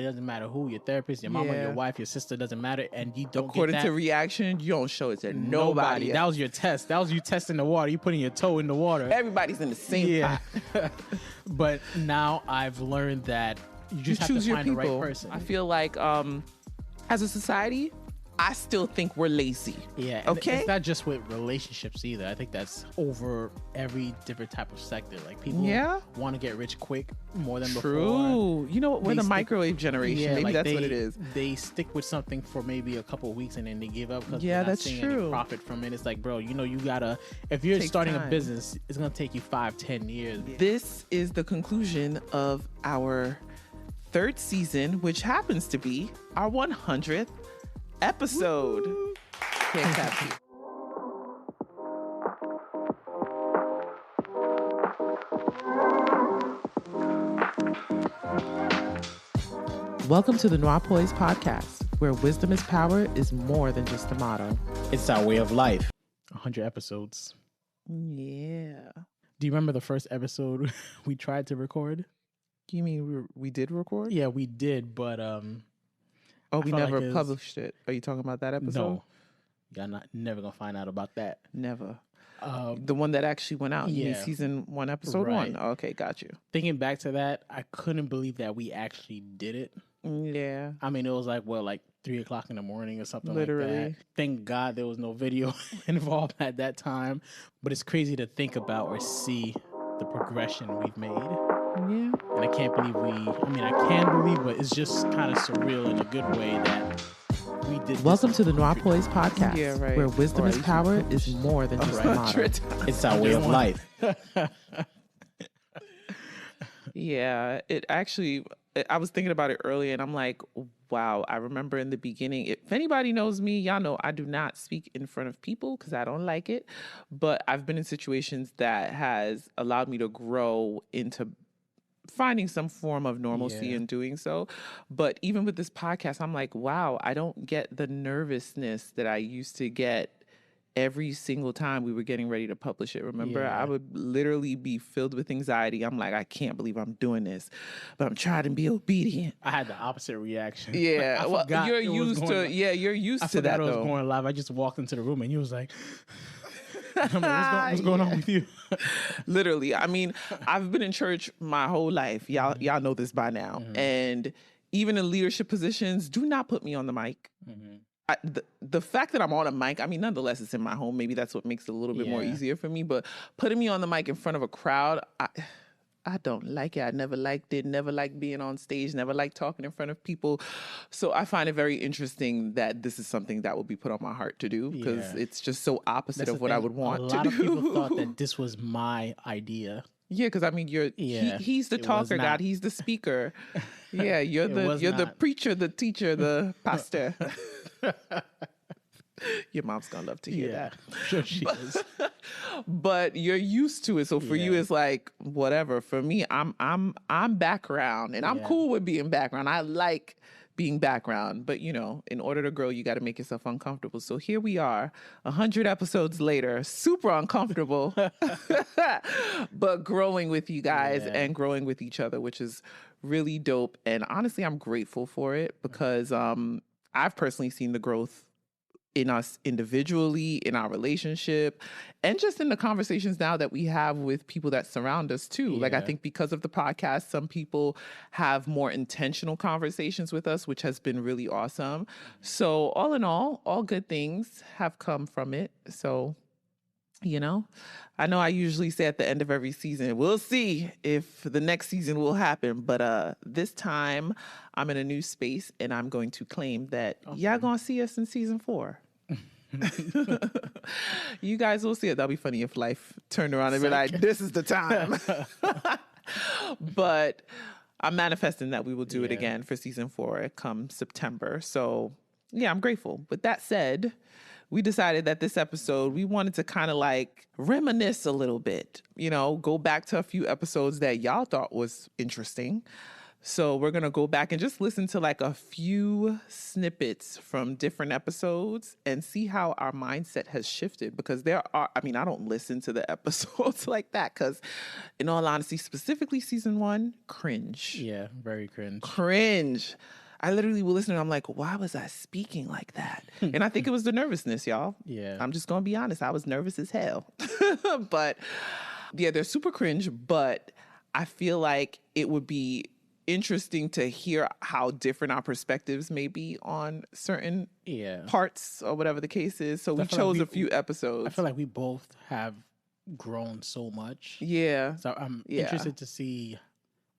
It doesn't matter who, your therapist, your mama, your wife, your sister, doesn't matter. And you don't According get that. to reaction, you don't show it to nobody. That was your test. That was you testing the water. You putting your toe in the water. Everybody's in the same pot. But now I've learned that you just have choose to your find the people. right person. I feel like as a society, I still think we're lazy. Yeah. Okay. It's not just with relationships either. I think that's over every different type of sector. Like people want to get rich quick more than before. True. You know what? We're the microwave generation. Maybe like that's what it is. They stick with something for maybe a couple of weeks and then they give up because they're not that's seeing true. any profit from it. It's like, bro, you gotta, if you're starting a business, it's going to take you 5-10 years. This is the conclusion of our third season, which happens to be our 100th episode. Can't clap you. Welcome to the NOIRPOISED podcast, where wisdom is power is more than just a motto. It's our way of life. 100 episodes. Yeah. Do you remember the first episode we tried to record? You mean we did record? Yeah, we did, but we never published it. Are you talking about that episode? No. You're never gonna find out about that. Never. The one that actually went out. You mean season 1, episode 1. Okay, got you. Thinking back to that, I couldn't believe that we actually did it. Yeah. I mean, it was like 3:00 in the morning or something like that. Thank God there was no video involved at that time. But it's crazy to think about or see the progression we've made. Yeah. And I can't believe I can believe, but it's just kind of surreal in a good way that we did. Welcome to the NOIRPOISED podcast, where wisdom is power is more than just a motto. It's our way of life. Yeah, it actually, I was thinking about it earlier and I'm like, wow, I remember in the beginning, if anybody knows me, y'all know I do not speak in front of people because I don't like it. But I've been in situations that has allowed me to grow into finding some form of normalcy in doing so. But even with this podcast, I'm like, wow, I don't get the nervousness that I used to get every single time we were getting ready to publish it. Remember, I would literally be filled with anxiety. I'm like, I can't believe I'm doing this, but I'm trying to be obedient. I had the opposite reaction. Yeah, well, you're used to. You're used to that. I was going live. I just walked into the room and you was like, I'm like, what's going on with you? Literally. I mean, I've been in church my whole life. Y'all know this by now. Mm-hmm. And even in leadership positions, do not put me on the mic. Mm-hmm. The fact that I'm on a mic, I mean, nonetheless, it's in my home. Maybe that's what makes it a little bit more easier for me. But putting me on the mic in front of a crowd, I don't like it. I never liked it. Never liked being on stage. Never liked talking in front of people. So I find it very interesting that this is something that will be put on my heart to do because it's just so opposite of what I would want to do. A lot of people thought that this was my idea. Yeah, because I mean, he's the talker, God. He's the speaker. Yeah, you're the preacher, the teacher, the pastor. Your mom's gonna love to hear that. I'm sure she is. But you're used to it, so for you, it's like whatever. For me, I'm background, and I'm cool with being background. I like being background, but in order to grow, you got to make yourself uncomfortable. So here we are, 100 episodes later, super uncomfortable, but growing with you guys and growing with each other, which is really dope. And honestly, I'm grateful for it because I've personally seen the growth in us individually, in our relationship, and just in the conversations now that we have with people that surround us too. Like, I think because of the podcast, some people have more intentional conversations with us, which has been really awesome. So all in all good things have come from it. So, I know I usually say at the end of every season, we'll see if the next season will happen. But this time I'm in a new space and I'm going to claim that y'all gonna see us in season 4. You guys will see it. That'll be funny if life turned around and be like, this is the time. But I'm manifesting that we will do it again for season 4 come September. So yeah, I'm grateful. With that said, we decided that this episode, we wanted to kind of like reminisce a little bit, go back to a few episodes that y'all thought was interesting, So we're going to go back and just listen to like a few snippets from different episodes and see how our mindset has shifted, because I don't listen to the episodes like that because, in all honesty, specifically season 1, cringe. Yeah, very cringe. Cringe. I literally will listen and I'm like, why was I speaking like that? And I think it was the nervousness, y'all. Yeah. I'm just going to be honest. I was nervous as hell. But yeah, they're super cringe, but I feel like it would be interesting to hear how different our perspectives may be on certain parts or whatever the case is. So we chose a few episodes. I feel like we both have grown so much. Yeah. So I'm interested to see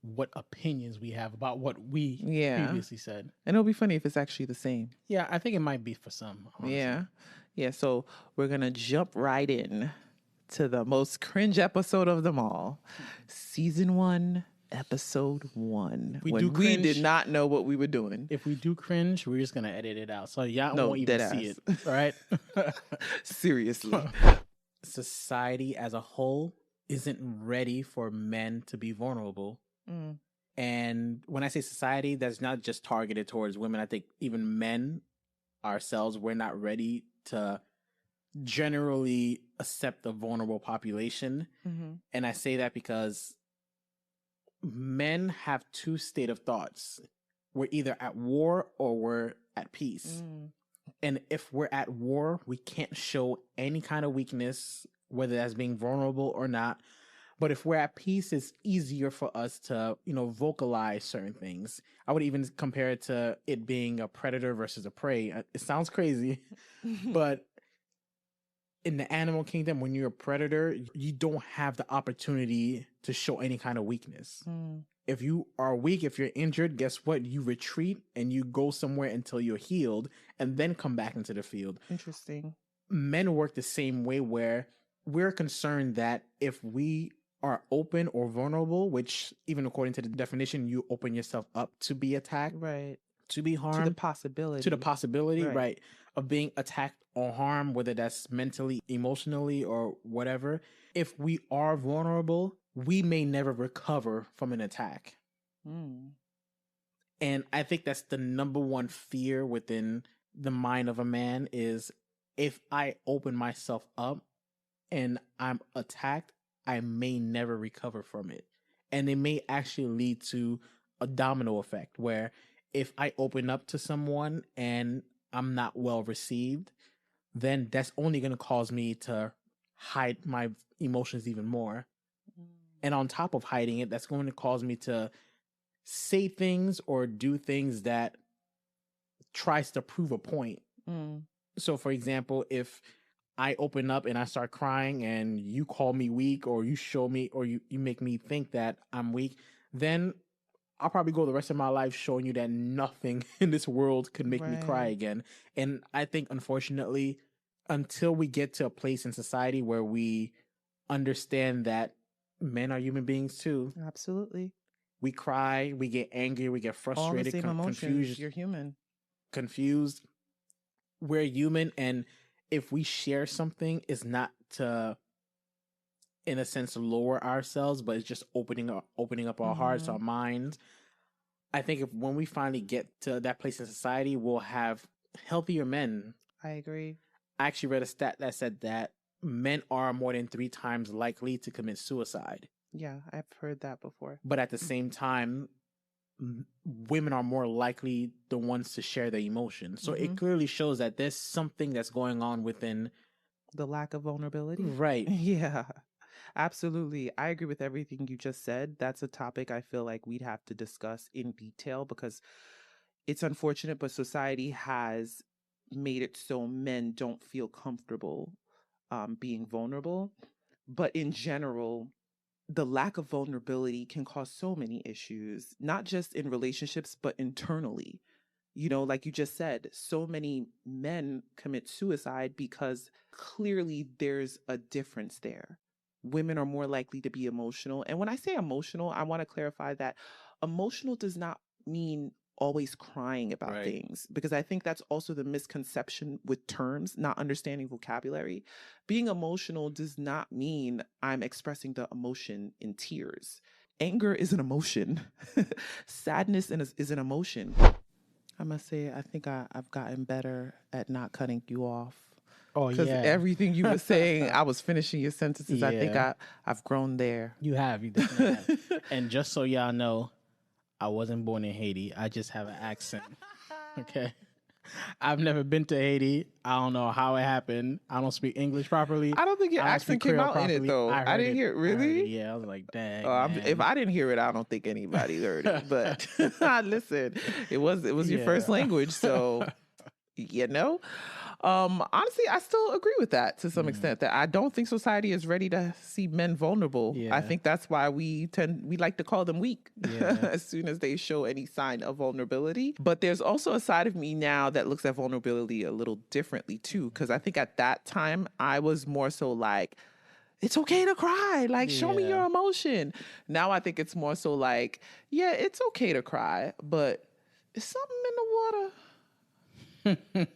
what opinions we have about what we previously said. And it'll be funny if it's actually the same. Yeah, I think it might be for some. Honestly. Yeah. Yeah. So we're going to jump right in to the most cringe episode of them all. Season 1. Episode 1. We did not know what we were doing. If we do cringe, we're just gonna edit it out, so y'all won't even see it. All right? Seriously. Society as a whole isn't ready for men to be vulnerable. And when I say society, that's not just targeted towards women. I think even men ourselves, we're not ready to generally accept the vulnerable population. And I say that because men have two state of thoughts. We're either at war or we're at peace. And if we're at war, we can't show any kind of weakness, whether that's being vulnerable or not. But if we're at peace, it's easier for us to, vocalize certain things. I would even compare it to it being a predator versus a prey. It sounds crazy, but in the animal kingdom, when you're a predator, you don't have the opportunity to show any kind of weakness. If you are weak, if you're injured, guess what? You retreat and you go somewhere until you're healed and then come back into the field. Interesting. Men work the same way, where we're concerned that if we are open or vulnerable, which even according to the definition, you open yourself up to be attacked, right, to be harmed, to the possibility, right, of being attacked or harmed, whether that's mentally, emotionally, or whatever. If we are vulnerable, we may never recover from an attack. And I think that's the number one fear within the mind of a man is, if I open myself up and I'm attacked, I may never recover from it. And it may actually lead to a domino effect, where if I open up to someone and I'm not well received, then that's only going to cause me to hide my emotions even more. And on top of hiding it, that's going to cause me to say things or do things that tries to prove a point. So for example, if I open up and I start crying and you call me weak, or you show me, or you make me think that I'm weak, then I'll probably go the rest of my life showing you that nothing in this world could make me cry again. And I think, unfortunately, until we get to a place in society where we understand that men are human beings too. Absolutely. We cry, we get angry, we get frustrated, all the same emotions. Confused. You're human. Confused. We're human, and if we share something, it's not to, in a sense, lower ourselves, but it's just opening up our hearts, our minds. I think when we finally get to that place in society, we'll have healthier men. I agree. I actually read a stat that said that men are more than 3 times likely to commit suicide. Yeah, I've heard that before. But at the same time, women are more likely the ones to share their emotions. So it clearly shows that there's something that's going on within the lack of vulnerability. Right. Yeah, absolutely. I agree with everything you just said. That's a topic I feel like we'd have to discuss in detail, because it's unfortunate, but society has made it so men don't feel comfortable being vulnerable. But in general, the lack of vulnerability can cause so many issues, not just in relationships, but internally. Like you just said, so many men commit suicide because clearly there's a difference there. Women are more likely to be emotional. And when I say emotional, I want to clarify that emotional does not mean always crying about things, because I think that's also the misconception with terms, not understanding vocabulary. Being emotional does not mean I'm expressing the emotion in tears. anger is an emotion. Sadness is an emotion. I must say, I think I've gotten better at not cutting you off. Oh, yeah. Because everything you were saying, I was finishing your sentences. Yeah. I think I've grown there. You have. You definitely have. And just so y'all know, I wasn't born in Haiti. I just have an accent. Okay? I've never been to Haiti. I don't know how it happened. I don't speak English properly. I don't think your accent came out properly. In it, though. I didn't hear it. Really? Yeah, I was like, dang. If I didn't hear it, I don't think anybody heard it. But listen, it was your first language. So, you know. Honestly, I still agree with that to some extent, that I don't think society is ready to see men vulnerable. Yeah. I think that's why we like to call them weak as soon as they show any sign of vulnerability. But there's also a side of me now that looks at vulnerability a little differently too, because I think at that time I was more so like, it's okay to cry. Like, show me your emotion. Now I think it's more so like, yeah, it's okay to cry, but is something in the water?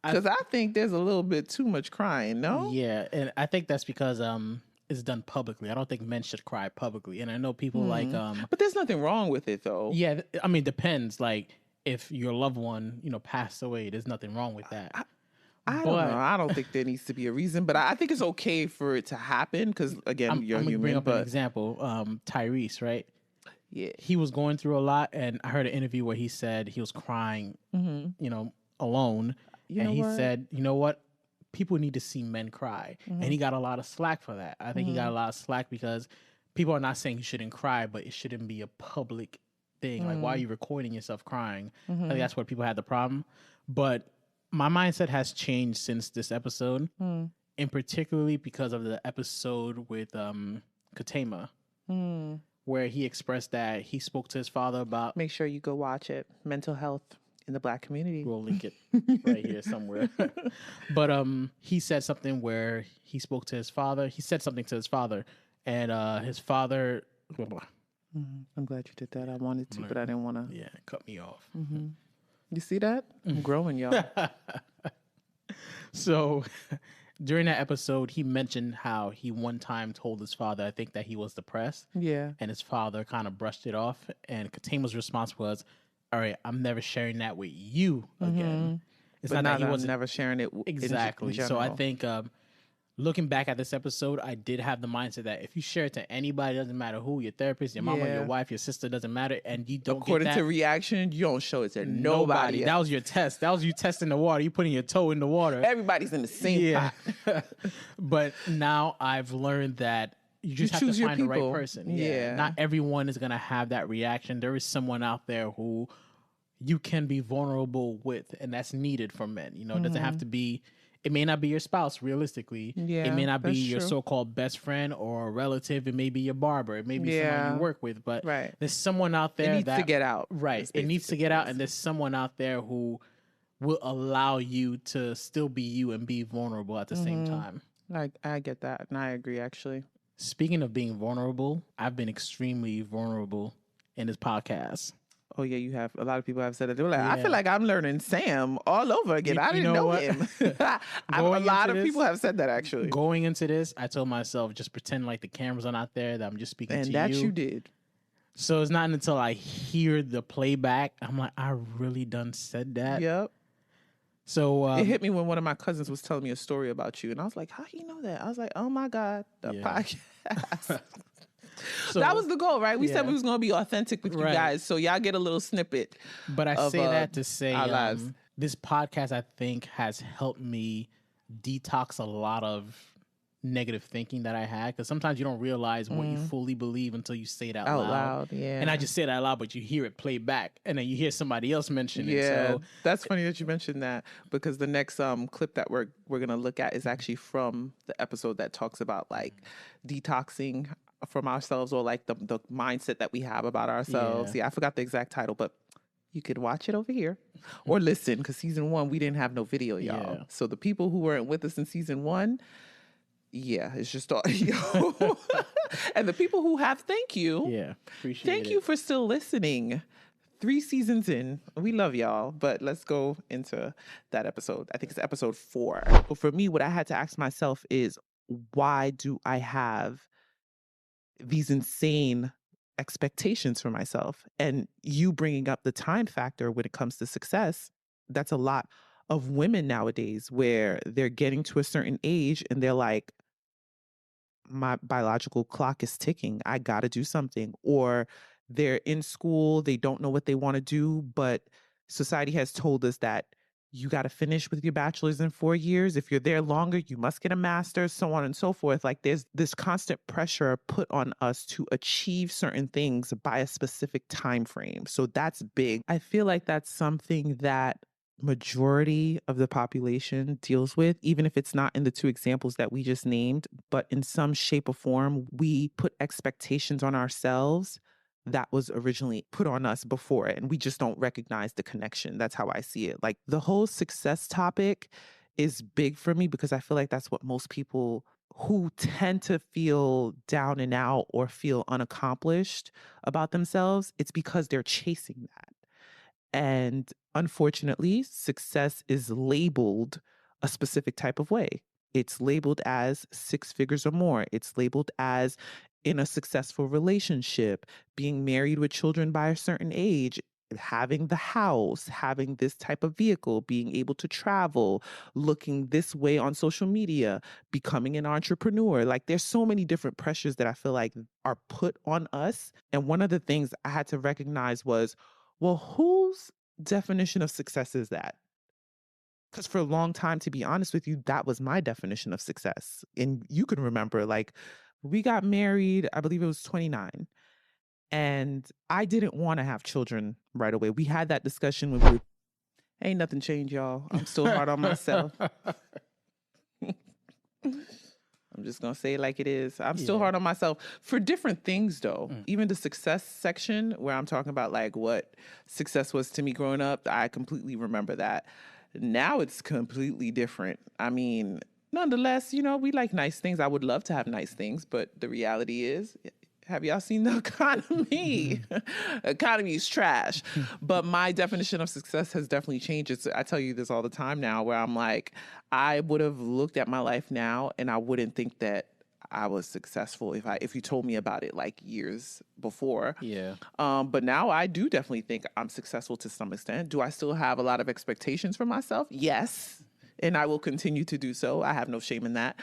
Because I think there's a little bit too much crying, no? Yeah, and I think that's because it's done publicly. I don't think men should cry publicly. And I know people like... But there's nothing wrong with it, though. Yeah, I mean, depends. Like, if your loved one, passed away, there's nothing wrong with that. I don't know. I don't think there needs to be a reason, but I think it's okay for it to happen because, again, you're human. I'm going to bring up an example. Tyrese, right? Yeah. He was going through a lot, and I heard an interview where he said he was crying, alone. He said, you know what? People need to see men cry. And he got a lot of slack for that. I think he got a lot of slack because people are not saying you shouldn't cry, but it shouldn't be a public thing. Like, why are you recording yourself crying? I think that's where people had the problem. But my mindset has changed since this episode, and particularly because of the episode with Katema, where he expressed that he spoke to his father about... Make sure you go watch it. Mental health in the Black community. We'll link it right here somewhere. But he said something where he spoke to his father. He said something to his father, and his father... Blah, blah. I'm glad you did that. I wanted to, but I didn't want to. Yeah, cut me off. You see that? I'm growing, y'all. So during that episode, he mentioned how he one time told his father, I think, that he was depressed. Yeah. And his father kind of brushed it off. And Katema's response was, all right, I'm never sharing that with you again. It's but not that he wasn't never sharing it. Exactly. In so I think looking back at this episode, I did have the mindset that if you share it to anybody, doesn't matter who, your therapist, your mama, your wife, your sister, doesn't matter, and you don't according get that, to reaction, you don't show it to nobody. That was your test. That was you testing the water. You putting your toe in the water. Everybody's in the same pot. But now I've learned that you just have to find the right person. Yeah. Not everyone is going to have that reaction. There is someone out there who you can be vulnerable with, and that's needed for men. It doesn't have to be, it may not be your spouse, realistically. Yeah, it may not be your so-called best friend or a relative. It may be your barber. It may be someone you work with. But there's someone out there that needs to get out. Right. It needs to get out, and there's someone out there who will allow you to still be you and be vulnerable at the same time. I get that, and I agree, actually. Speaking of being vulnerable, I've been extremely vulnerable in this podcast. Oh, yeah, you have. A lot of people have said that. They were like, I feel like I'm learning Sam all over again. I didn't know him. A lot of people have said that, actually. Going into this, I told myself, just pretend like the cameras are not there, that I'm just speaking to you. And that you did. So it's not until I hear the playback, I'm like, I really done said that. Yep. So it hit me when one of my cousins was telling me a story about you. And I was like, how do you know that? I was like, oh, my God, the podcast. So, that was the goal, right? We said we was going to be authentic with you guys. So y'all get a little snippet. But I say that to say this podcast, I think, has helped me detox a lot of negative thinking that I had. Because sometimes you don't realize what you fully believe until you say it out loud. Yeah. And I just say it out loud, but you hear it play back. And then you hear somebody else mention it. Yeah, so that's funny that you mentioned that. Because the next clip that we're going to look at is actually from the episode that talks about like detoxing from ourselves, or like the mindset that we have about ourselves. Yeah, I forgot the exact title, but you could watch it over here or listen, because season 1, we didn't have no video, y'all. Yeah. So the people who weren't with us in season 1, it's just audio. And the people who have, thank you. Yeah, appreciate it. Thank you for still listening. 3 seasons in. We love y'all, but let's go into that episode. I think it's episode 4. But for me, what I had to ask myself is, why do I have these insane expectations for myself. And you bringing up the time factor when it comes to success, that's a lot of women nowadays where they're getting to a certain age and they're like, my biological clock is ticking. I got to do something. Or they're in school, they don't know what they want to do, but society has told us that you got to finish with your bachelor's in 4 years. If you're there longer, you must get a master's, so on and so forth. Like there's this constant pressure put on us to achieve certain things by a specific time frame. So that's big. I feel like that's something that majority of the population deals with, even if it's not in the two examples that we just named, but in some shape or form, we put expectations on ourselves that was originally put on us before it, and we just don't recognize the connection. That's how I see it. Like the whole success topic is big for me because I feel like that's what most people who tend to feel down and out or feel unaccomplished about themselves, it's because they're chasing that. And unfortunately, success is labeled a specific type of way. It's labeled as 6 figures or more. It's labeled as in a successful relationship, being married with children by a certain age, having the house, having this type of vehicle, being able to travel, looking this way on social media, becoming an entrepreneur. Like there's so many different pressures that I feel like are put on us. And one of the things I had to recognize was, well, whose definition of success is that? Because for a long time, to be honest with you, that was my definition of success. And you can remember, like, we got married, I believe it was 29. And I didn't want to have children right away. We had that discussion when we were, ain't nothing changed, y'all. I'm still hard on myself. I'm just going to say it like it is. I'm still hard on myself for different things, though. Even the success section where I'm talking about like what success was to me growing up, I completely remember that. Now it's completely different. I mean, nonetheless, you know, we like nice things. I would love to have nice things, but the reality is, have y'all seen the economy? Economy is trash. But my definition of success has definitely changed. I tell you this all the time now where I'm like, I would have looked at my life now and I wouldn't think that I was successful if you told me about it like years before. Yeah. But now I do definitely think I'm successful to some extent. Do I still have a lot of expectations for myself? Yes. And I will continue to do so. I have no shame in that.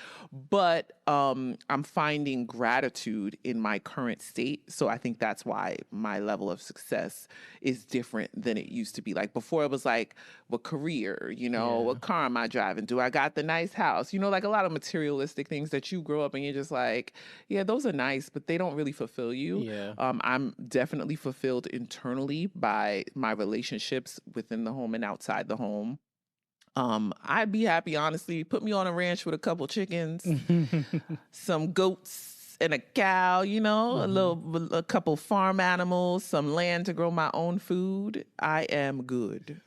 But I'm finding gratitude in my current state. So I think that's why my level of success is different than it used to be. Like before it was like, what career, you know, what car am I driving? Do I got the nice house? You know, like a lot of materialistic things that you grow up and you're just like, yeah, those are nice, but they don't really fulfill you. Yeah. I'm definitely fulfilled internally by my relationships within the home and outside the home. I'd be happy, honestly. Put me on a ranch with a couple chickens, some goats and a cow, you know, a couple farm animals, some land to grow my own food. I am good.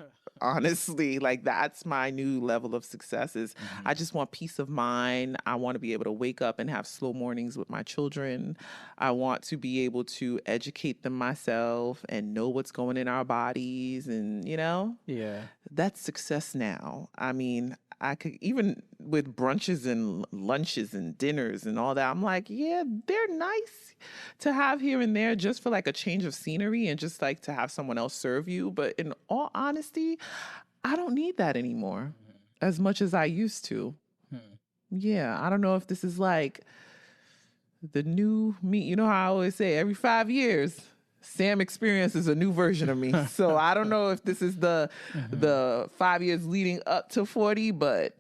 Honestly, like that's my new level of success is I just want peace of mind. I want to be able to wake up and have slow mornings with my children. I want to be able to educate them myself and know what's going in our bodies and, you know, that's success now. I mean, I could even with brunches and lunches and dinners and all that, I'm like, yeah, they're nice to have here and there just for like a change of scenery and just like to have someone else serve you. But in all honesty, I don't need that anymore as much as I used to. Yeah, I don't know if this is like the new me. You know how I always say every 5 years, Sam experiences a new version of me. So I don't know if this is the 5 years leading up to 40, but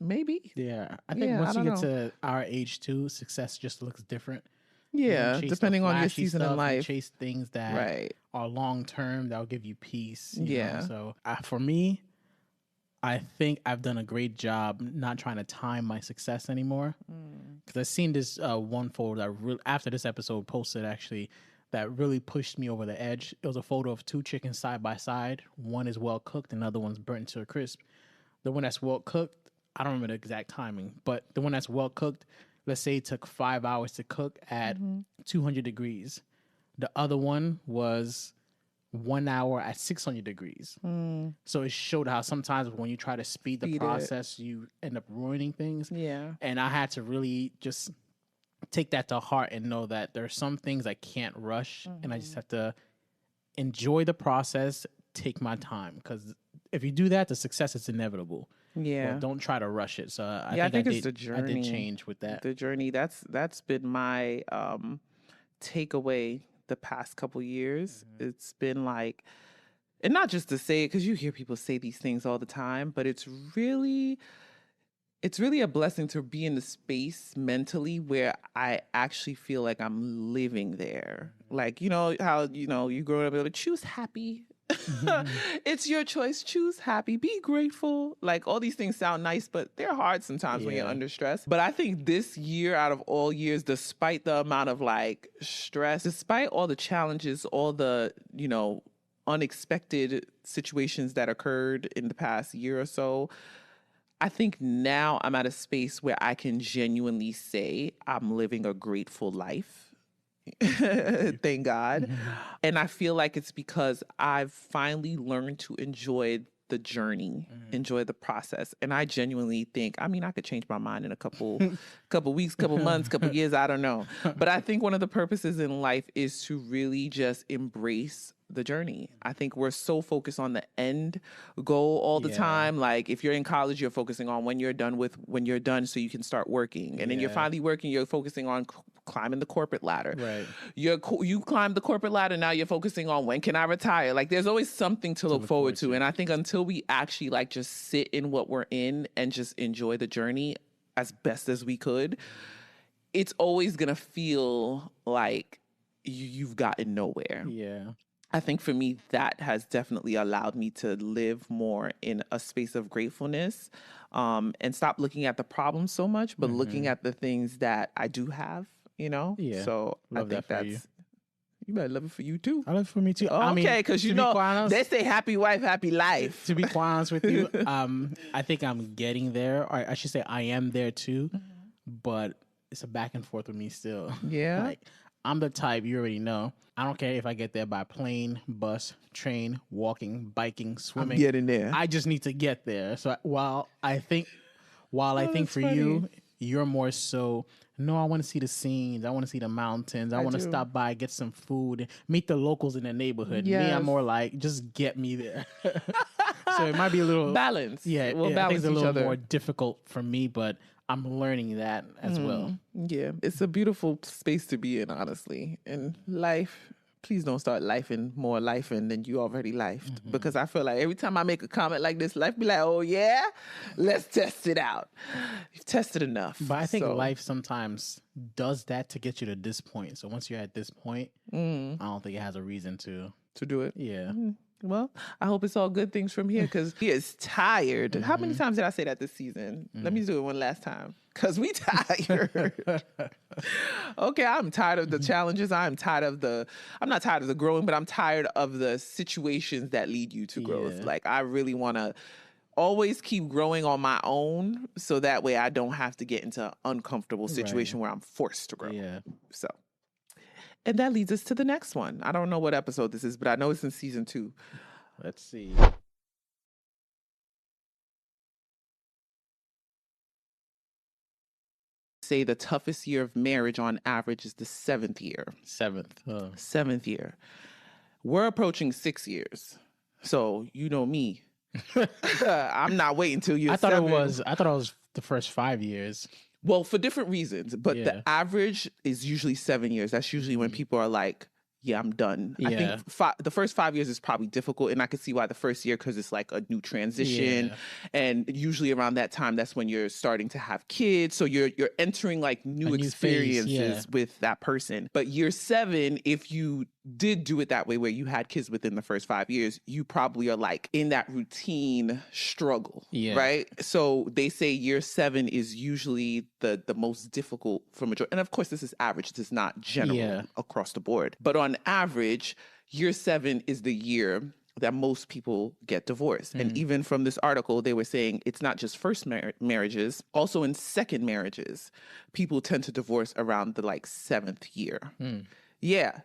maybe. Yeah, I think once you get to our age too, success just looks different. Yeah, depending on your season in life. Chase things that are long term that'll give you peace. You know? So for me, I think I've done a great job not trying to time my success anymore. Because I've seen this one photo that after this episode posted actually that really pushed me over the edge. It was a photo of 2 chickens side by side. One is well cooked, and the other one's burnt to a crisp. The one that's well cooked, I don't remember the exact timing, but the one that's well cooked, let's say it took 5 hours to cook at 200 degrees. The other one was 1 hour at 600 degrees. So it showed how sometimes when you try to speed the process, you end up ruining things. Yeah. And I had to really just take that to heart and know that there are some things I can't rush, and I just have to enjoy the process, take my time, because if you do that, the success is inevitable. Yeah. But don't try to rush it. So I think it's the journey. I did change with that. The journey. That's been my takeaway the past couple years. It's been like, and not just to say it, because you hear people say these things all the time, but it's really a blessing to be in the space mentally where I actually feel like I'm living there. Like, you know, how, you know, you grow up, like, choose happy. It's your choice. Choose happy. Be grateful. Like, all these things sound nice, but they're hard sometimes when you're under stress. But I think this year, out of all years, despite the amount of like stress, despite all the challenges, all the, you know, unexpected situations that occurred in the past year or so, I think now I'm at a space where I can genuinely say I'm living a grateful life. Thank God. And I feel like it's because I've finally learned to enjoy the journey, enjoy the process. And I genuinely think, I mean, I could change my mind in a couple weeks, couple months, couple years, I don't know. But I think one of the purposes in life is to really just embrace the journey. I think we're so focused on the end goal all the time. Like, if you're in college, you're focusing on when you're done so you can start working. And then you're finally working, you're focusing on climbing the corporate ladder. Right. You climb the corporate ladder, now you're focusing on when can I retire? Like, there's always something to look forward to. And I think until we actually like just sit in what we're in and just enjoy the journey as best as we could, it's always going to feel like you've gotten nowhere. Yeah. I think for me, that has definitely allowed me to live more in a space of gratefulness, and stop looking at the problems so much, but looking at the things that I do have, you know? Yeah. So love I think that for you. You better love it for you too. I love it for me too. Oh, I mean, okay, because you know, they say happy wife, happy life. To be quite honest with you, I think I'm getting there. Or I should say I am there too, but it's a back and forth with me still. Yeah. Like, I'm the type, you already know, I don't care if I get there by plane, bus, train, walking, biking, swimming. I'm getting there. I just need to get there. So while I think for you, you're more so, no, I want to see the scenes. I want to see the mountains. I want to stop by, get some food, meet the locals in the neighborhood. Yes. Me, I'm more like, just get me there. So it might be a little balance. Yeah, we'll I balance think it's a little other. more difficult for me, but I'm learning that as well. Yeah, it's a beautiful space to be in, honestly. And life, please don't start more lifing than you already lifed. Because I feel like every time I make a comment like this, life be like, oh yeah, let's test it out. You've tested enough. But I think life sometimes does that to get you to this point. So once you're at this point, I don't think it has a reason to do it. Yeah. Well, I hope it's all good things from here, because he is tired. How many times did I say that this season? Let me do it one last time, because we tired. Okay, I'm tired of the challenges. I'm not tired of the growing, but I'm tired of the situations that lead you to growth. Yeah. Like, I really want to always keep growing on my own, so that way I don't have to get into an uncomfortable situation where I'm forced to grow. Yeah. So. And that leads us to the next one. I don't know what episode this is, but I know it's in season 2. Let's see. Say the toughest year of marriage on average is the 7th year. 7th. 7th year. We're approaching 6 years. So, you know me. I'm not waiting till year 7. I thought it was the first 5 years. Well, for different reasons, but the average is usually 7 years. That's usually when people are like, yeah, I'm done. I think the first 5 years is probably difficult, and I can see why the first year, because it's like a new transition, and usually around that time, that's when you're starting to have kids, so you're entering like new experiences with that person. But year 7, if you did do it that way, where you had kids within the first 5 years, you probably are like in that routine struggle, right? So they say year 7 is usually the most difficult for majority. And of course, this is average. This is not general across the board. But on average, year 7 is the year that most people get divorced. And even from this article, they were saying it's not just first marriages, also in second marriages, people tend to divorce around the like 7th year. Yeah.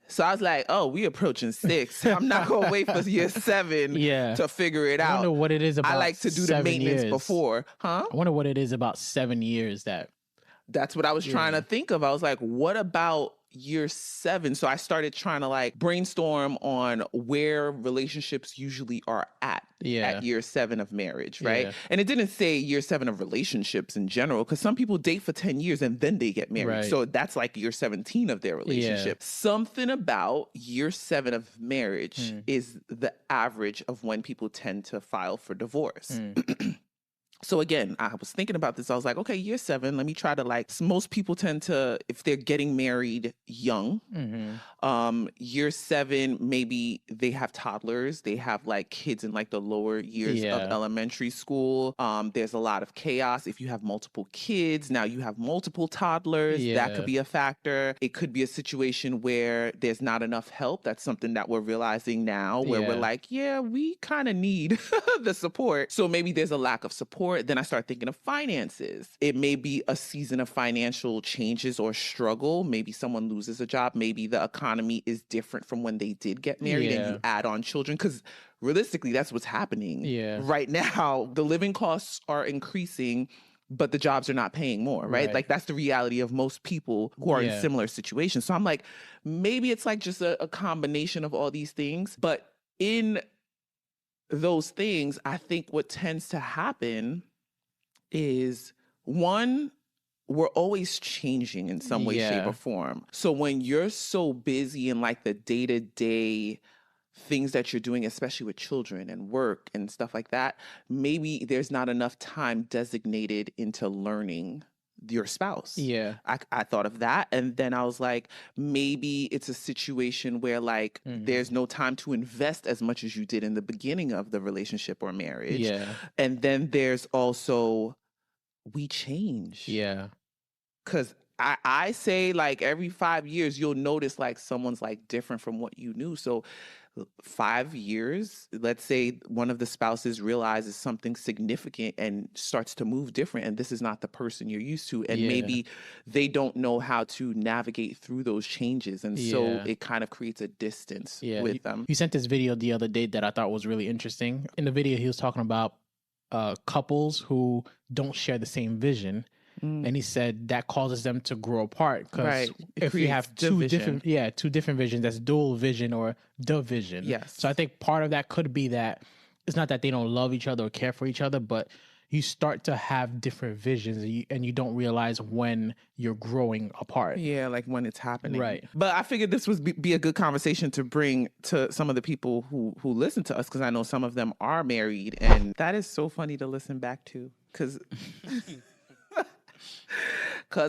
So I was like, oh, we approaching 6. I'm not going to wait for year 7 to figure it out. I wonder what it is about I like to do the maintenance before. Huh? I wonder what it is about 7 years that that's what I was trying to think of. I was like, what about year 7? So I started trying to like brainstorm on where relationships usually are at year 7 of marriage, right? Yeah. And it didn't say year 7 of relationships in general, because some people date for 10 years and then they get married. Right. So that's like year 17 of their relationship. Yeah. Something about year 7 of marriage is the average of when people tend to file for divorce. So again, I was thinking about this. I was like, okay, year 7, let me try to like, most people tend to, if they're getting married young, year 7, maybe they have toddlers. They have like kids in like the lower years of elementary school. There's a lot of chaos. If you have multiple kids, now you have multiple toddlers, that could be a factor. It could be a situation where there's not enough help. That's something that we're realizing now, where we're like, we kind of need the support. So maybe there's a lack of support. Then I start thinking of finances. It may be a season of financial changes or struggle. Maybe someone loses a job. Maybe the economy is different from when they did get married and you add on children. Because realistically, that's what's happening right now. The living costs are increasing, but the jobs are not paying more, right? Like that's the reality of most people who are in similar situations. So I'm like, maybe it's like just a combination of all these things. But in those things, I think what tends to happen is, one, we're always changing in some way, shape, or form. So when you're so busy in like the day-to-day things that you're doing, especially with children and work and stuff like that, maybe there's not enough time designated into learning your spouse. I thought of that. And then I was like, maybe it's a situation where like there's no time to invest as much as you did in the beginning of the relationship or marriage. And then there's also, we change. Because I say like every 5 years, you'll notice like someone's like different from what you knew. So 5 years, let's say one of the spouses realizes something significant and starts to move different, and this is not the person you're used to, and maybe they don't know how to navigate through those changes, and so it kind of creates a distance with them. You sent this video the other day that I thought was really interesting. In the video, he was talking about couples who don't share the same vision. And he said that causes them to grow apart, because if you have two different visions, that's dual vision or division. So I think part of that could be that it's not that they don't love each other or care for each other, but you start to have different visions and you don't realize when you're growing apart. Like when it's happening. Right. But I figured this would be a good conversation to bring to some of the people who listen to us, because I know some of them are married, and that is so funny to listen back to, because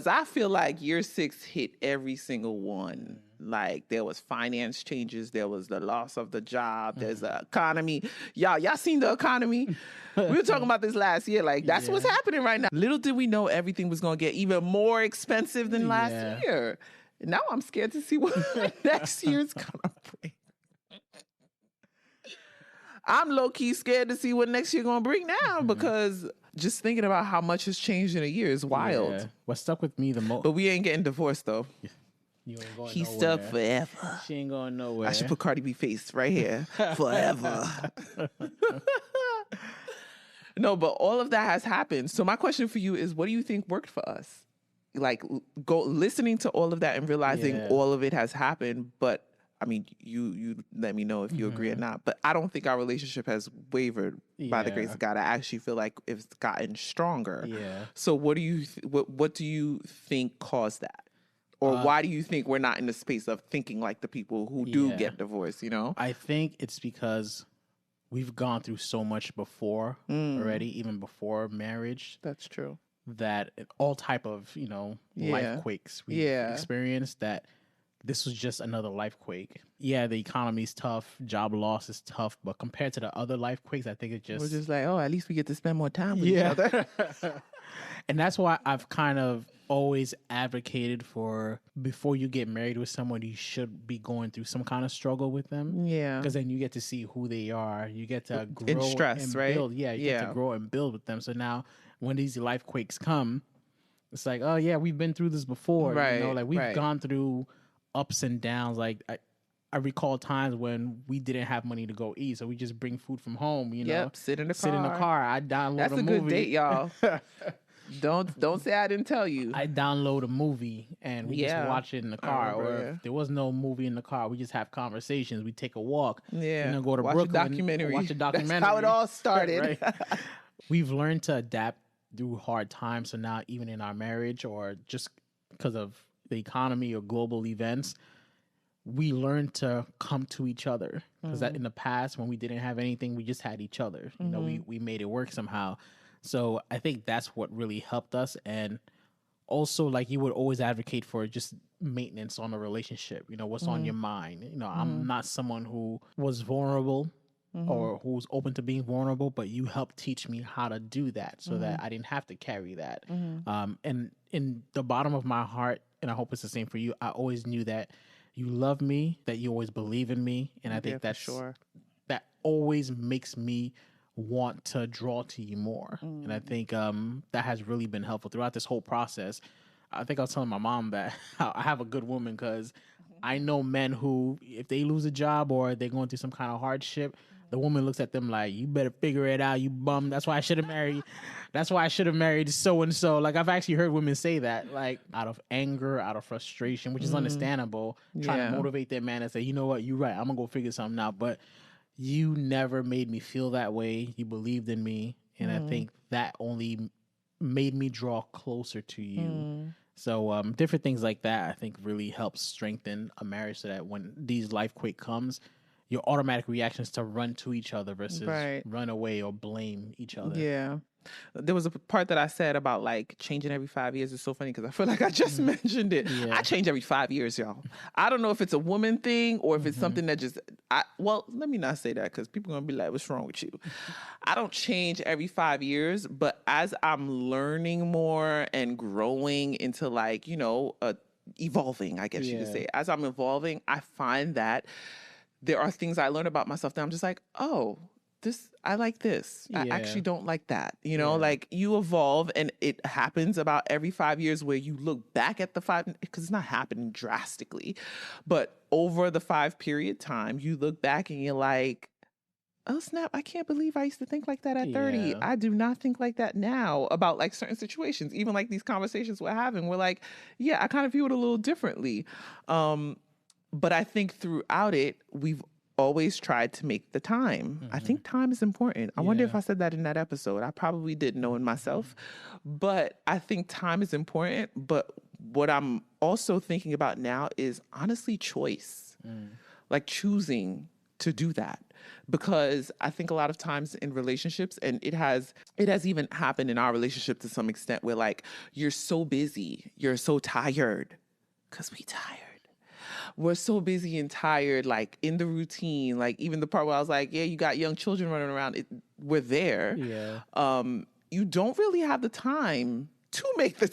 I feel like year 6 hit every single one. Like there was finance changes, there was the loss of the job, there's the economy. Y'all seen the economy? We were talking about this last year. Like that's what's happening right now. Little did we know everything was going to get even more expensive than last year. Now I'm scared to see what next year's going to bring. I'm low-key scared to see what next year going to bring now, because just thinking about how much has changed in a year is wild. What stuck with me the most. But we ain't getting divorced, though. You ain't going He's nowhere. stuck forever. She ain't going nowhere. I should put Cardi B face right here. Forever. No, but all of that has happened. So my question for you is, what do you think worked for us? Like, listening to all of that and realizing all of it has happened, but I mean, you let me know if you agree or not, but I don't think our relationship has wavered by the grace of God. I actually feel like it's gotten stronger. So what do you think caused that? Or why do you think we're not in the space of thinking like the people who do get divorced, you know? I think it's because we've gone through so much before already, even before marriage. That's true. That all type of, life quakes we've experienced, that this was just another life quake. Yeah, the economy's tough, job loss is tough, but compared to the other life quakes, I think we're just like, oh, at least we get to spend more time with each other. And that's why I've kind of always advocated for, before you get married with someone, you should be going through some kind of struggle with them. Because then you get to see who they are. You get to grow and stress, and right? build. You get to grow and build with them. So now when these life quakes come, it's like, oh yeah, we've been through this before. Like we've gone through ups and downs. Like I recall times when we didn't have money to go eat, so we just bring food from home. Sit in the car. I download That's a movie. Good date, y'all. Don't say I didn't tell you. I download a movie and we just watch it in the car. Or if there was no movie in the car, we just have conversations. We take a walk. Yeah. And then go to watch Brooklyn. A documentary. Watch a documentary. That's how it all started. Right? We've learned to adapt through hard times. So now even in our marriage or just because of the economy or global events, we learned to come to each other. Because that in the past, when we didn't have anything, we just had each other. You know, we made it work somehow. So I think that's what really helped us. And also, like, you would always advocate for just maintenance on a relationship. You know, what's on your mind? You know, I'm not someone who was vulnerable or who's open to being vulnerable, but you helped teach me how to do that so that I didn't have to carry that. And in the bottom of my heart, and I hope it's the same for you, I always knew that you love me, that you always believe in me. And I think that's that always makes me want to draw to you more. And I think that has really been helpful throughout this whole process. I think I was telling my mom that I have a good woman because I know men who, if they lose a job or they're going through some kind of hardship, the woman looks at them like, you better figure it out, you bum. That's why I should have married. That's why I should have married so-and-so. Like, I've actually heard women say that, like, out of anger, out of frustration, which is understandable, trying to motivate their man and say, you know what, you're right, I'm going to go figure something out. But you never made me feel that way. You believed in me. And I think that only made me draw closer to you. So different things like that, I think, really helps strengthen a marriage so that when these life quake comes, your automatic reactions to run to each other versus run away or blame each other. Yeah. There was a part that I said about like changing every 5 years. It's so funny because I feel like I just mentioned it. Yeah. I change every 5 years, y'all. I don't know if it's a woman thing or if it's something that just, well, let me not say that because people are going to be like, what's wrong with you? I don't change every 5 years, but as I'm learning more and growing into like, you know, evolving, I guess you could say. As I'm evolving, I find that there are things I learn about myself that I'm just like, oh, I like this. I actually don't like that. You know, like you evolve and it happens about every 5 years where you look back at the five, because it's not happening drastically, but over the 5 period time, you look back and you're like, oh snap, I can't believe I used to think like that at 30. I do not think like that now about like certain situations. Even like these conversations we're having, we're like, yeah, I kind of view it a little differently. But I think throughout it, we've always tried to make the time. I think time is important. I wonder if I said that in that episode. I probably didn't know in myself, but I think time is important. But what I'm also thinking about now is honestly choice, like choosing to do that. Because I think a lot of times in relationships, and it has even happened in our relationship to some extent, where like, you're so busy, you're so tired, because we tired. We're so busy and tired, like in the routine, like even the part where I was like, yeah, you got young children running around. We're there. Yeah. You don't really have the time to make the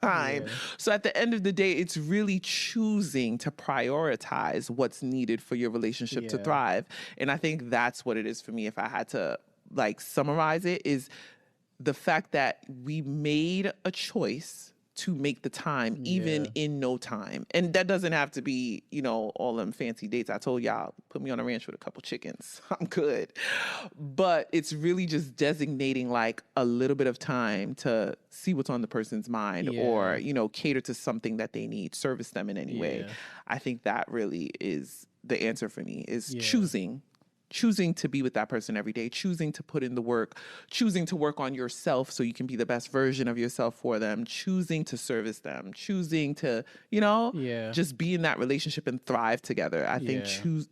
time. Yeah. So at the end of the day, it's really choosing to prioritize what's needed for your relationship to thrive. And I think that's what it is for me. If I had to like summarize it, is the fact that we made a choice to make the time, even in no time. And that doesn't have to be, you know, all them fancy dates. I told y'all, put me on a ranch with a couple chickens. I'm good. But it's really just designating like a little bit of time to see what's on the person's mind or, you know, cater to something that they need, service them in any way. I think that really is the answer for me, is choosing to be with that person every day, choosing to put in the work, choosing to work on yourself so you can be the best version of yourself for them, choosing to service them, choosing to, you know, just be in that relationship and thrive together. I think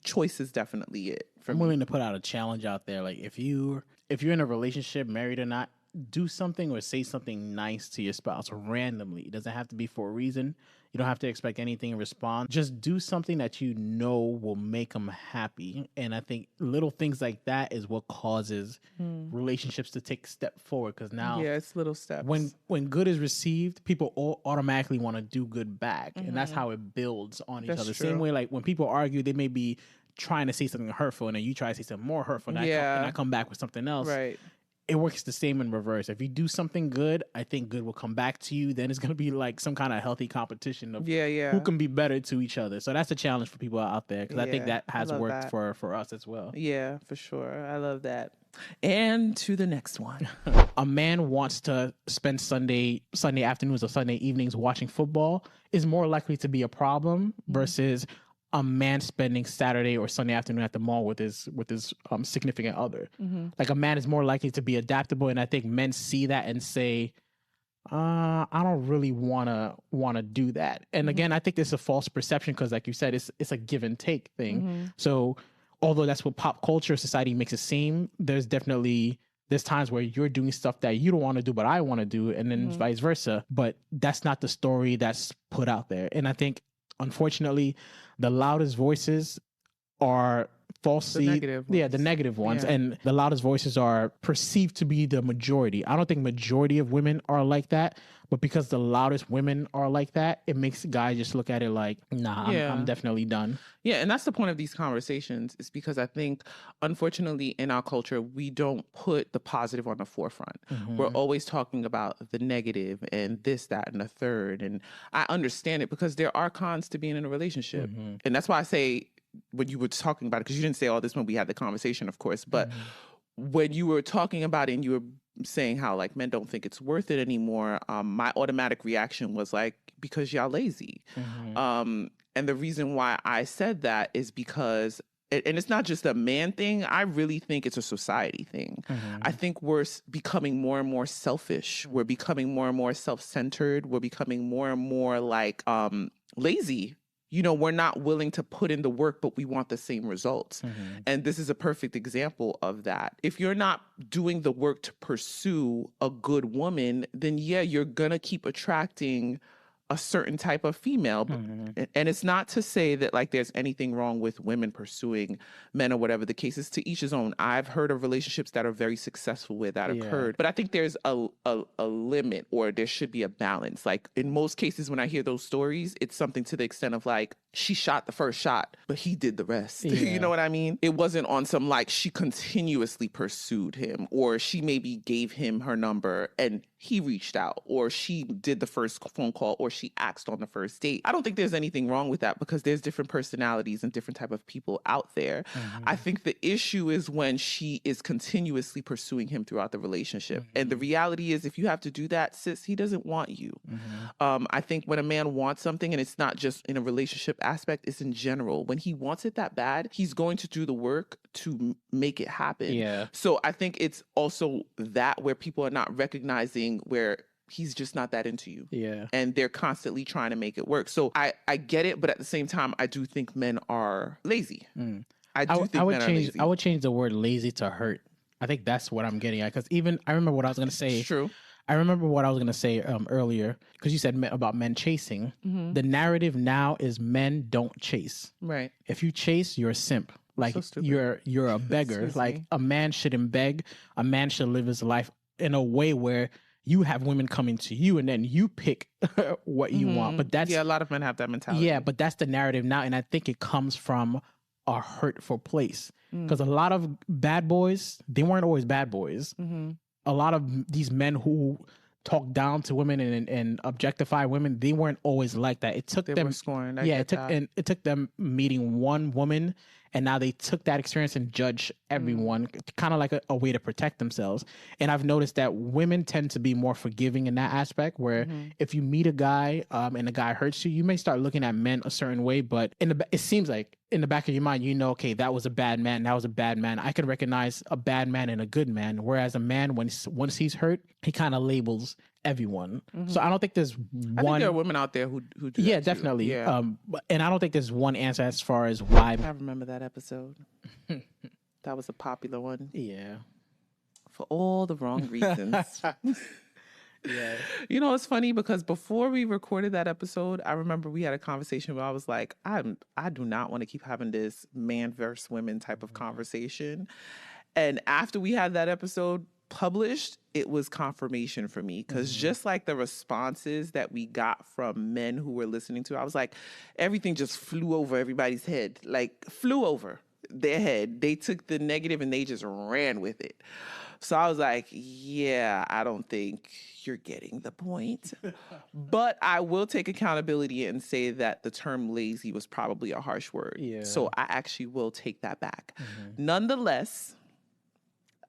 choice is definitely it for me. I'm willing to put out a challenge out there. Like if you're in a relationship, married or not, do something or say something nice to your spouse randomly. It doesn't have to be for a reason. You don't have to expect anything in response. Just do something that you know will make them happy. And I think little things like that is what causes relationships to take a step forward. Because now, it's little steps. When good is received, people all automatically want to do good back. And that's how it builds on each other. True. Same way, like when people argue, they may be trying to say something hurtful and then you try to say something more hurtful. And I come back with something else. Right. it works the same in reverse. If you do something good, I think good will come back to you. Then it's going to be like some kind of healthy competition of who can be better to each other. So that's a challenge for people out there, because I think that has worked for us as well. Yeah, for sure. I love that. And to the next one. A man wants to spend Sunday afternoons or Sunday evenings watching football is more likely to be a problem versus a man spending Saturday or Sunday afternoon at the mall with his significant other. Like, a man is more likely to be adaptable, and I think men see that and say, I don't really wanna do that. And again, I think there's a false perception, because like you said, it's a give and take thing. So although that's what pop culture society makes it seem, there's times where you're doing stuff that you don't want to do but I want to do, and then vice versa. But that's not the story that's put out there. And I think, unfortunately, the loudest voices are falsely the negative ones, and the loudest voices are perceived to be the majority. I don't think majority of women are like that, but because the loudest women are like that, it makes guys just look at it like, nah, I'm definitely done. Yeah, and that's the point of these conversations, is because I think, unfortunately, in our culture, we don't put the positive on the forefront. We're always talking about the negative and this, that, and the third. And I understand it, because there are cons to being in a relationship. And that's why I say, when you were talking about it, because you didn't say all this when we had the conversation, of course, but when you were talking about it and you were saying how like men don't think it's worth it anymore, my automatic reaction was like, because y'all lazy. And the reason why I said that is because, and it's not just a man thing, I really think it's a society thing. I think we're becoming more and more selfish. We're becoming more and more self-centered. We're becoming more and more like lazy. You know, we're not willing to put in the work, but we want the same results. And this is a perfect example of that. If you're not doing the work to pursue a good woman, then you're going to keep attracting a certain type of female. And it's not to say that like there's anything wrong with women pursuing men or whatever the case is. To each his own. I've heard of relationships that are very successful where that occurred. But I think there's a limit, or there should be a balance. Like in most cases, when I hear those stories, it's something to the extent of like, she shot the first shot, but he did the rest. You know what I mean? It wasn't on some like she continuously pursued him, or she maybe gave him her number and he reached out, or she did the first phone call, or she asked on the first date. I don't think there's anything wrong with that, because there's different personalities and different type of people out there. I think the issue is when she is continuously pursuing him throughout the relationship. And the reality is, if you have to do that, sis, he doesn't want you. I think when a man wants something, and it's not just in a relationship aspect, it's in general, when he wants it that bad, he's going to do the work to make it happen. So I think it's also that where people are not recognizing where he's just not that into you. And they're constantly trying to make it work. So I get it, but at the same time, I do think men are lazy. I would change the word lazy to hurt. I think that's what I'm getting at. Because even, I remember what I was going to say. It's true. I remember what I was going to say earlier, because you said about men chasing. The narrative now is men don't chase. Right. If you chase, you're a simp. Like you're a beggar. Like a man shouldn't beg. A man should live his life in a way where you have women coming to you and then you pick what you want. But that's a lot of men have that mentality. Yeah, but that's the narrative now, and I think it comes from a hurtful place, because a lot of bad boys, they weren't always bad boys. A lot of these men who talk down to women and objectify women, they weren't always like that. It took them it took them meeting one woman, and now they took that experience and judge everyone, kind of like a way to protect themselves. And I've noticed that women tend to be more forgiving in that aspect, where if you meet a guy and the guy hurts you, you may start looking at men a certain way, but it seems like in the back of your mind, you know, okay, that was a bad man. That was a bad man. I can recognize a bad man and a good man. Whereas a man, once he's hurt, he kind of labels everyone. So I don't think there's one. I think there are women out there who do that too. Definitely. And I don't think there's one answer as far as why. I remember that episode. That was a popular one. Yeah. For all the wrong reasons. You know, it's funny because before we recorded that episode, I remember we had a conversation where I was like, I do not want to keep having this man versus women type of conversation. And after we had that episode published, it was confirmation for me, because just like the responses that we got from men who were listening to, I was like, everything just flew over everybody's head, like flew over. their head. They took the negative and they just ran with it. So I was like, yeah, I don't think you're getting the point. But I will take accountability and say that the term lazy was probably a harsh word. Yeah. So I actually will take that back. Nonetheless,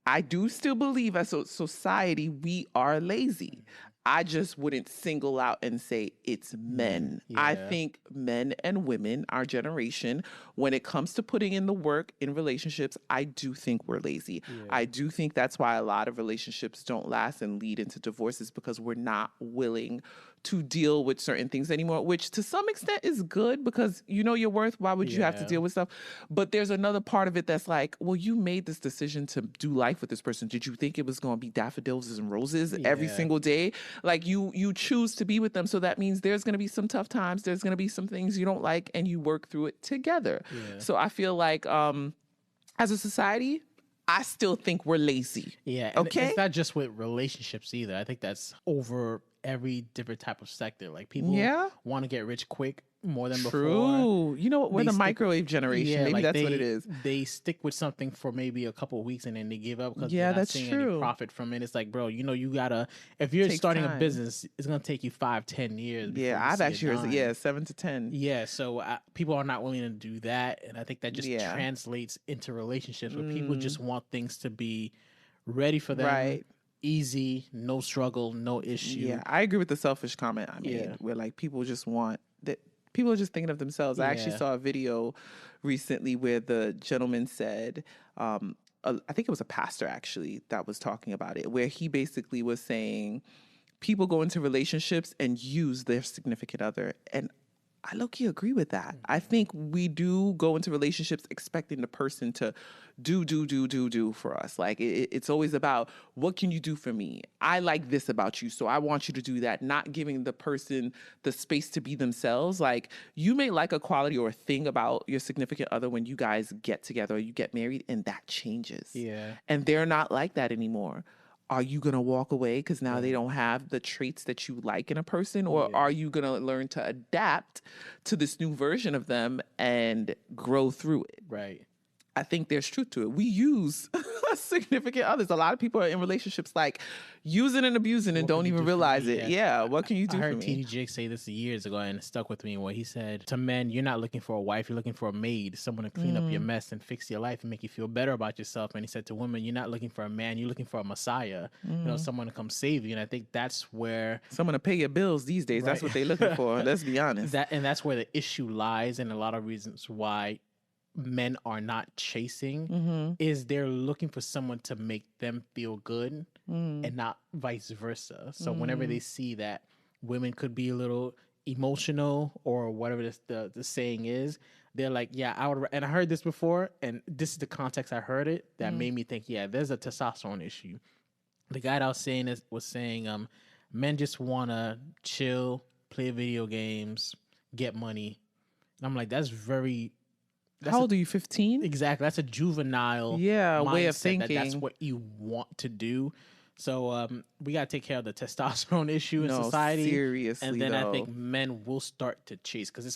I do still believe as a society, we are lazy. I just wouldn't single out and say it's men. Yeah. I think men and women, our generation, when it comes to putting in the work in relationships, I do think we're lazy. Yeah. I do think that's why a lot of relationships don't last and lead into divorces, because we're not willing to deal with certain things anymore, which to some extent is good because you know your worth. Why would you have to deal with stuff? But there's another part of it that's like, well, you made this decision to do life with this person. Did you think it was going to be daffodils and roses every single day? Like you choose to be with them. So that means there's going to be some tough times. There's going to be some things you don't like and you work through it together. Yeah. So I feel like as a society, I still think we're lazy. Yeah. Okay. It's not just with relationships either. I think that's over every different type of sector. Like people want to get rich quick more than before. You know what? We're the microwave generation. Maybe like that's what it is. They stick with something for maybe a couple of weeks and then they give up because they're not seeing any profit from it. It's like, bro, you know, you gotta, if you're starting a business, it's gonna take you 5-10 years. Yeah, I've actually heard 7 to 10. Yeah, so people are not willing to do that, and I think that just translates into relationships where people just want things to be ready for them. Right. Easy, no struggle, no issue. Yeah, I agree with the selfish comment I made, where like people just want that. People are just thinking of themselves. I actually saw a video recently where the gentleman said, I think it was a pastor actually that was talking about it, where he basically was saying people go into relationships and use their significant other. And I low-key agree with that. I think we do go into relationships expecting the person to do for us. Like it's always about, what can you do for me? I like this about you, so I want you to do that. Not giving the person the space to be themselves. Like you may like a quality or a thing about your significant other when you guys get together or you get married, and that changes. Yeah. And they're not like that anymore. Are you going to walk away because now they don't have the traits that you like in a person? Or are you going to learn to adapt to this new version of them and grow through it? Right. I think there's truth to it. We use significant others. A lot of people are in relationships like using and abusing and don't even realize it. Yeah. What can you do for me? I heard TD Jakes say this years ago and it stuck with me, where he said to men, you're not looking for a wife, you're looking for a maid, someone to clean up your mess and fix your life and make you feel better about yourself. And he said to women, you're not looking for a man, you're looking for a messiah, you know, someone to come save you. And I think that's where someone to pay your bills these days. Right. That's what they're looking for. Let's be honest. That's where the issue lies, and a lot of reasons why men are not chasing is they're looking for someone to make them feel good and not vice versa. So whenever they see that women could be a little emotional or whatever the saying is, they're like, yeah, I would. And I heard this before, and this is the context I heard it that made me think, yeah, there's a testosterone issue. The guy that I was saying was saying men just want to chill, play video games, get money. And I'm like, that's very... How old are you, 15? Exactly. That's a juvenile way of thinking. That's what you want to do. So we got to take care of the testosterone issue in society. Seriously, and then I think men will start to chase, because there's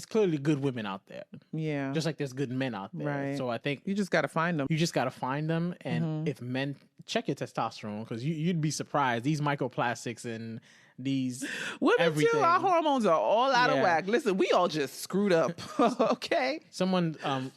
clearly good women out there. Yeah. Just like there's good men out there. Right. So I think you just got to find them. You just got to find them. And if men check your testosterone, because you'd be surprised. These microplastics and these women too, our hormones are all out of whack. Listen, we all just screwed up. Okay. Someone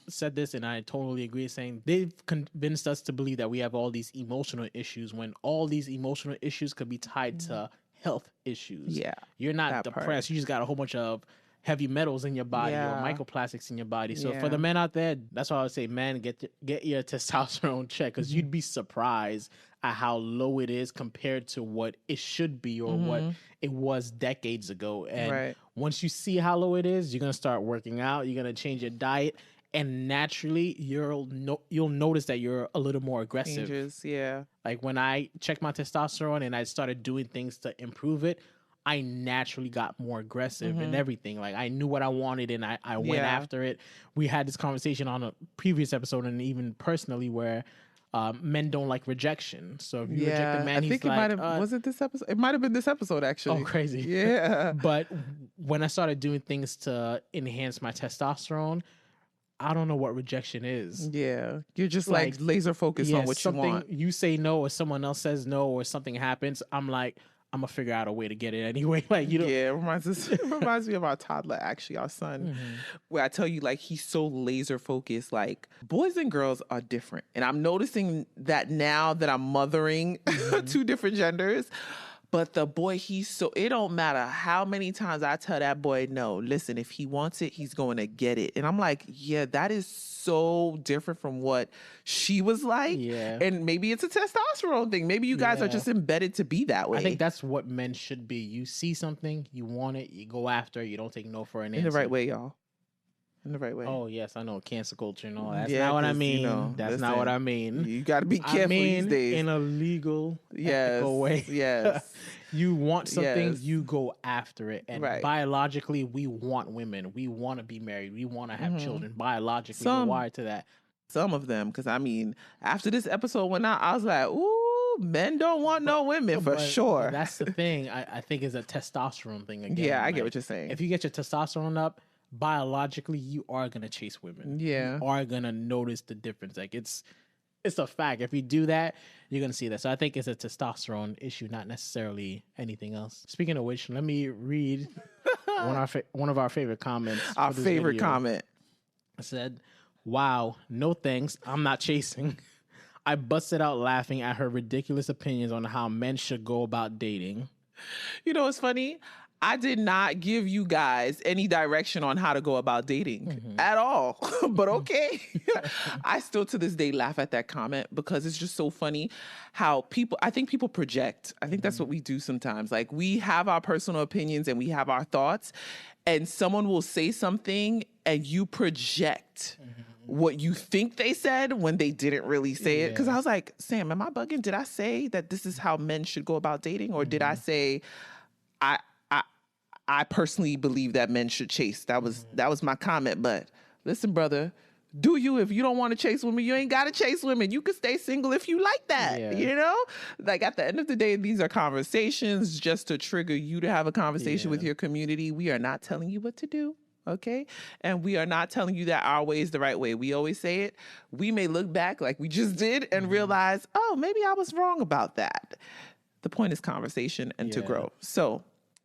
said this, and I totally agree, saying they've convinced us to believe that we have all these emotional issues, when all these emotional issues could be tied to health issues. Yeah. You're not depressed. You just got a whole bunch of heavy metals in your body or microplastics in your body. So for the men out there, that's why I would say, man, get your testosterone checked, because you'd be surprised at how low it is compared to what it should be or what it was decades ago. And once you see how low it is, you're going to start working out, you're going to change your diet, and naturally you'll notice that you're a little more aggressive. Changes, yeah. Like when I checked my testosterone and I started doing things to improve it, I naturally got more aggressive and everything. Like I knew what I wanted and I went after it. We had this conversation on a previous episode, and even personally, where men don't like rejection. So if you reject a man, he's like, was it this episode? It might have been this episode, actually. Oh, crazy. Yeah. But when I started doing things to enhance my testosterone, I don't know what rejection is. Yeah. You're just like laser focused on what you want. You say no or someone else says no or something happens. I'm like, I'm gonna figure out a way to get it anyway. Like, you know. Yeah, it reminds me of our toddler, actually, our son, where I tell you, like, he's so laser focused. Like, boys and girls are different. And I'm noticing that now that I'm mothering two different genders. But the boy, it don't matter how many times I tell that boy, no, listen, if he wants it, he's going to get it. And I'm like, yeah, that is so different from what she was like. Yeah. And maybe it's a testosterone thing. Maybe you guys are just embedded to be that way. I think that's what men should be. You see something, you want it, you go after it, you don't take no for an answer. In the right way, y'all. In the right way. Oh, yes, I know. Cancel culture and all. That's not what I mean. That's not what I mean. You got to be careful these days. In a legal, ethical way. Yes. You want something, you go after it. And biologically, we want women. We want to be married. We want to have children. Biologically, we're wired to that. Some of them, because I mean, after this episode went out, I was like, ooh, men don't want no women for sure. That's the thing. I think is a testosterone thing again. Yeah, I get what you're saying. If you get your testosterone up, biologically, you are gonna chase women. Yeah, you are gonna notice the difference. Like it's a fact. If you do that, you're gonna see that. So I think it's a testosterone issue, not necessarily anything else. Speaking of which, let me read one of our favorite comments. Our favorite comment. I said, "Wow, no thanks. I'm not chasing." I busted out laughing at her ridiculous opinions on how men should go about dating. You know what's funny? I did not give you guys any direction on how to go about dating at all. But okay. I still to this day laugh at that comment because it's just so funny how I think people project. I think that's what we do sometimes. Like we have our personal opinions and we have our thoughts and someone will say something and you project what you think they said when they didn't really say it. Because I was like, Sam, am I bugging? Did I say that this is how men should go about dating? Or did I say, I personally believe that men should chase? That was my comment. But listen, brother, do you? If you don't want to chase women, you ain't got to chase women. You can stay single if you like that, you know? Like at the end of the day, these are conversations just to trigger you to have a conversation with your community. We are not telling you what to do. Okay. And we are not telling you that our way is the right way. We always say it. We may look back like we just did and realize, oh, maybe I was wrong about that. The point is conversation and to grow. So,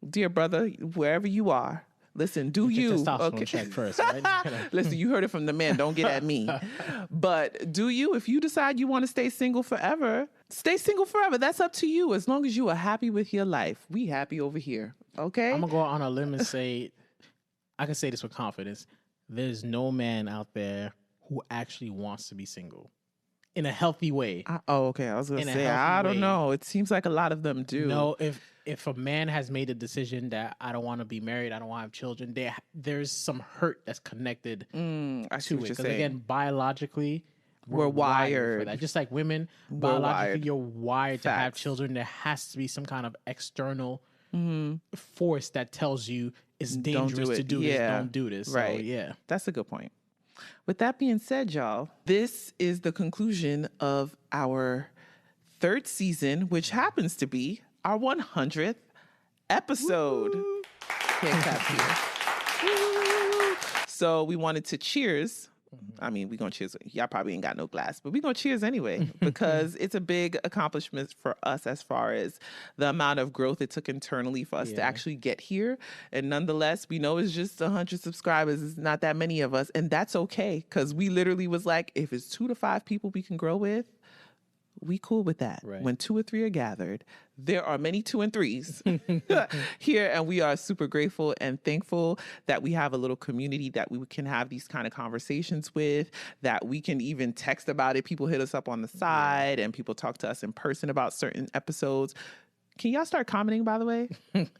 dear brother, wherever you are, listen, do you. Okay. Check first, right? Listen, you heard it from the man. Don't get at me. But do you, if you decide you want to stay single forever, stay single forever. That's up to you. As long as you are happy with your life. We happy over here. Okay. I'm going to go on a limb and say, I can say this with confidence. There's no man out there who actually wants to be single in a healthy way. Okay. I was going to say, I don't know. It seems like a lot of them do. No, if a man has made a decision that I don't want to be married, I don't want to have children, there's some hurt that's connected to it. Because again, biologically, we're wired for that. Just like women, biologically, you're wired to have children. There has to be some kind of external force that tells you it's dangerous to do this, don't do this. Right. So, yeah. That's a good point. With that being said, y'all, this is the conclusion of our third season, which happens to be our 100th episode. Can't clap here. So we wanted to cheers. I mean, we're going to cheers. Y'all probably ain't got no glass, but we're going to cheers anyway because it's a big accomplishment for us as far as the amount of growth it took internally for us to actually get here. And nonetheless, we know it's just 100 subscribers. It's not that many of us. And that's okay because we literally was like, if it's 2 to 5 people we can grow with, we cool with that. Right. When 2 or 3 are gathered, there are many 2 and 3s here, and we are super grateful and thankful that we have a little community that we can have these kind of conversations with, that we can even text about it. People hit us up on the side, and people talk to us in person about certain episodes. Can y'all start commenting, by the way,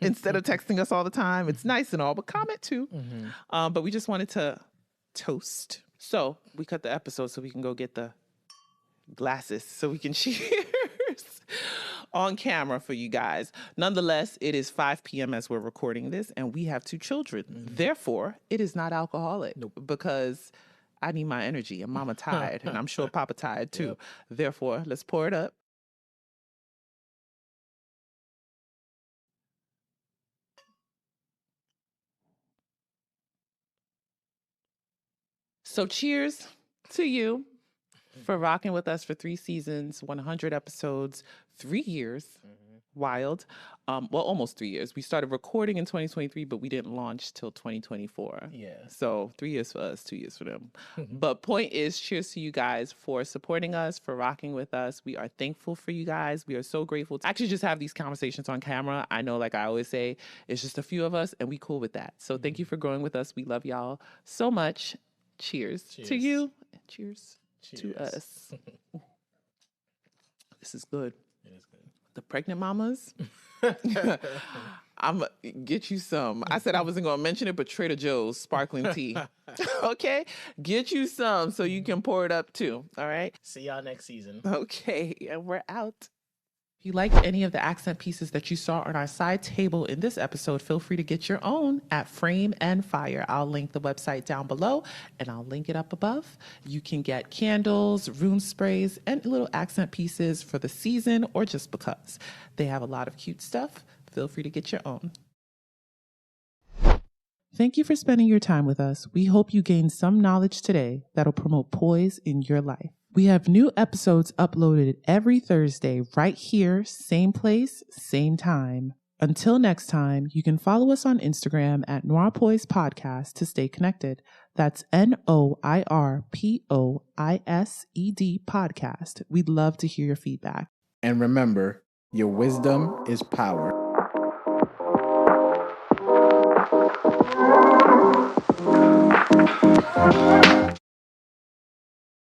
instead of texting us all the time? It's nice and all, but comment too. But we just wanted to toast. So we cut the episode so we can go get the glasses so we can cheers on camera for you guys. Nonetheless, it is 5 p.m. as we're recording this, and we have 2 children. Therefore, it is not alcoholic because I need my energy, and mama tired, and I'm sure papa tired too. Therefore, let's pour it up. So cheers to you for rocking with us for 3 seasons, 100 episodes, 3 years. Wild. Well, almost 3 years. We started recording in 2023, but we didn't launch till 2024. Yeah. So 3 years for us, 2 years for them. But point is, cheers to you guys for supporting us, for rocking with us. We are thankful for you guys. We are so grateful to actually just have these conversations on camera. I know, like I always say, it's just a few of us and we cool with that. So thank you for growing with us. We love y'all so much. Cheers to you. Cheers to us. This is good. It is good. The pregnant mamas, I'm get you some. I said I wasn't going to mention it, but Trader Joe's sparkling tea. Okay? Get you some so you can pour it up too. All right? See y'all next season. Okay. And we're out. If you liked any of the accent pieces that you saw on our side table in this episode, feel free to get your own at Frame and Fire. I'll link the website down below and I'll link it up above. You can get candles, room sprays, and little accent pieces for the season or just because. They have a lot of cute stuff. Feel free to get your own. Thank you for spending your time with us. We hope you gained some knowledge today that'll promote poise in your life. We have new episodes uploaded every Thursday right here, same place, same time. Until next time, you can follow us on Instagram at NOIRPOISED Podcast to stay connected. That's NOIRPOISED Podcast. We'd love to hear your feedback. And remember, your wisdom is power.